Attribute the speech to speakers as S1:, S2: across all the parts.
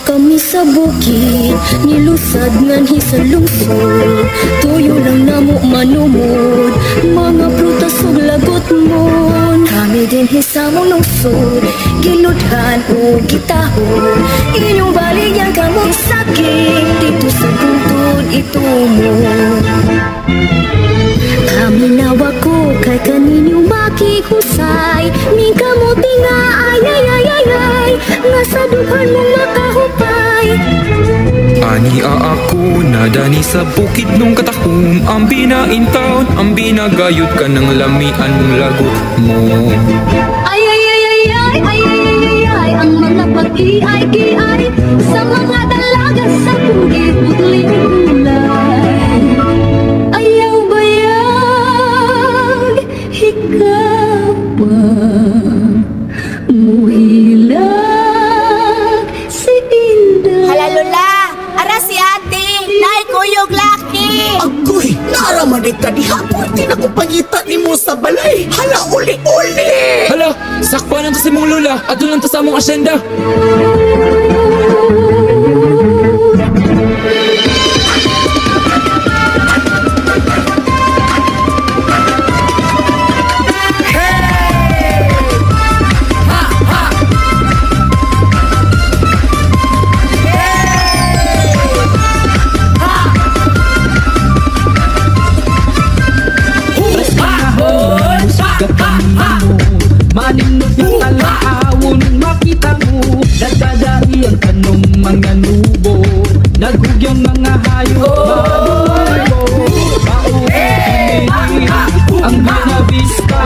S1: kami sa bukid, nilusad nganhi sa lungsod. Tuyo lang namo manumod, mga prutas ug lagot mon. Kami din hisamong lungsod, giludhan o gitahon. Inyong baligyan kamong sakit, dito sa bungtod ito mo. Kami nawa ko kay kaninyo makihusay, mi kamuti nga ay nga sa duhan mong makahupay.
S2: Ani ako nadani sa bukid nung katahom, ang binaintaon, ang binagayod ka ng lamian mong lagot mo.
S1: Ay, ang mga pag-iay-giay sa mga dalaga sa bukid putling kulay. Ayaw bayag, ikaw pa muhilag si Inday.
S3: Hala Lola, ara si ate, naikuyog laki.
S4: Agoy, naramanig ka di hapon. Di na ko pangita ni mo sa balay. Hala, uli-uli.
S2: Hala, sakpan lang to si mong lula at doon lang to sa mong asyenda.
S5: Maninot yung talaawon makita mo, nagdadari ang tanong mga nubo, naghugyang mga hayop, mauwi ang Buena Vista.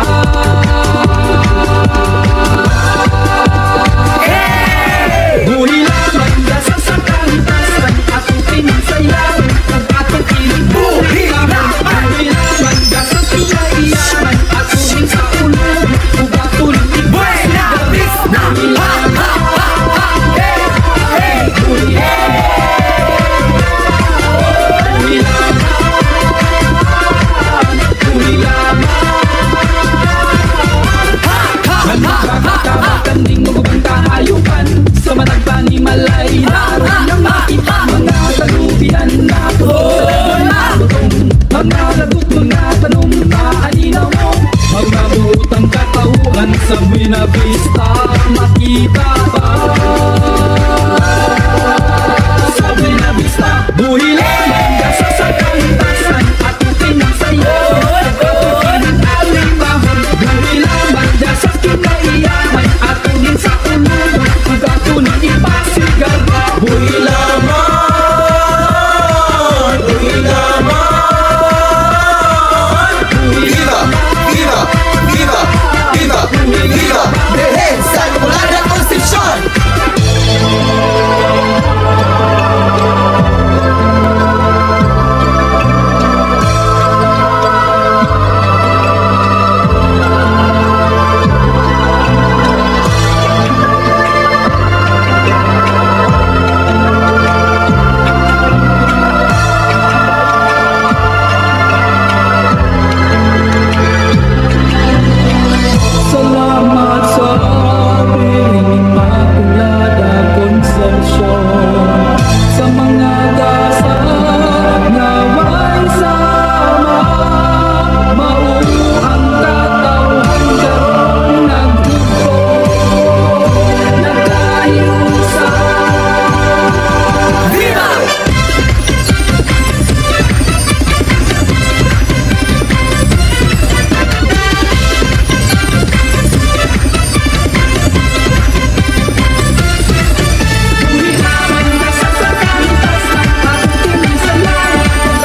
S5: Buhi lamang sa sakantasan, atong pinagsayaw, ang atong piling. Buhi lamang sa pinaiyaman, atong sa ulo. Buena Vista! Ha, ha, ha, ha! Hey, hey! Buhi Nagkakatanding magubang kahayupan sa matagpan ni Malay. Naroon nang makita mga kalubian na puso sa lutong, mga lagot, mga panumpa-aninaw mo, mga butang katauhan sa Buena Vista. Makita ba sa Buena Vista? Buhi lamang sa sakantasan at pinagsayo, atong aling bahon. Buhi lamang sa kinaiyaman, atong sa ulo, ang atunong ipasigar. Buhi lamang, buhi lamang.
S4: Viva, viva, viva, viva, viva. Dehensa Numulada Constitution.
S5: Salamat sa ating Immaculada Concepcion, sa mga dasal naway sama, mauang katawhan karong naghugo, nagkahiusan.
S4: Viva!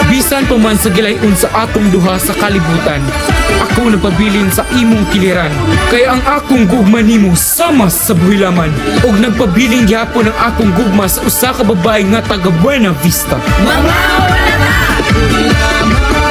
S2: Bisan pa man sa gilayon sa atong duha sa kalibutan, ako nagpabilin sa imong kiliran, kaya ang akong gugma nimo sama sa buhilaman, og nagpabiling gyapon ang akong gugma sa usa ka babae nga taga Buena Vista.
S3: Mga wala na!
S5: Buhi lamang.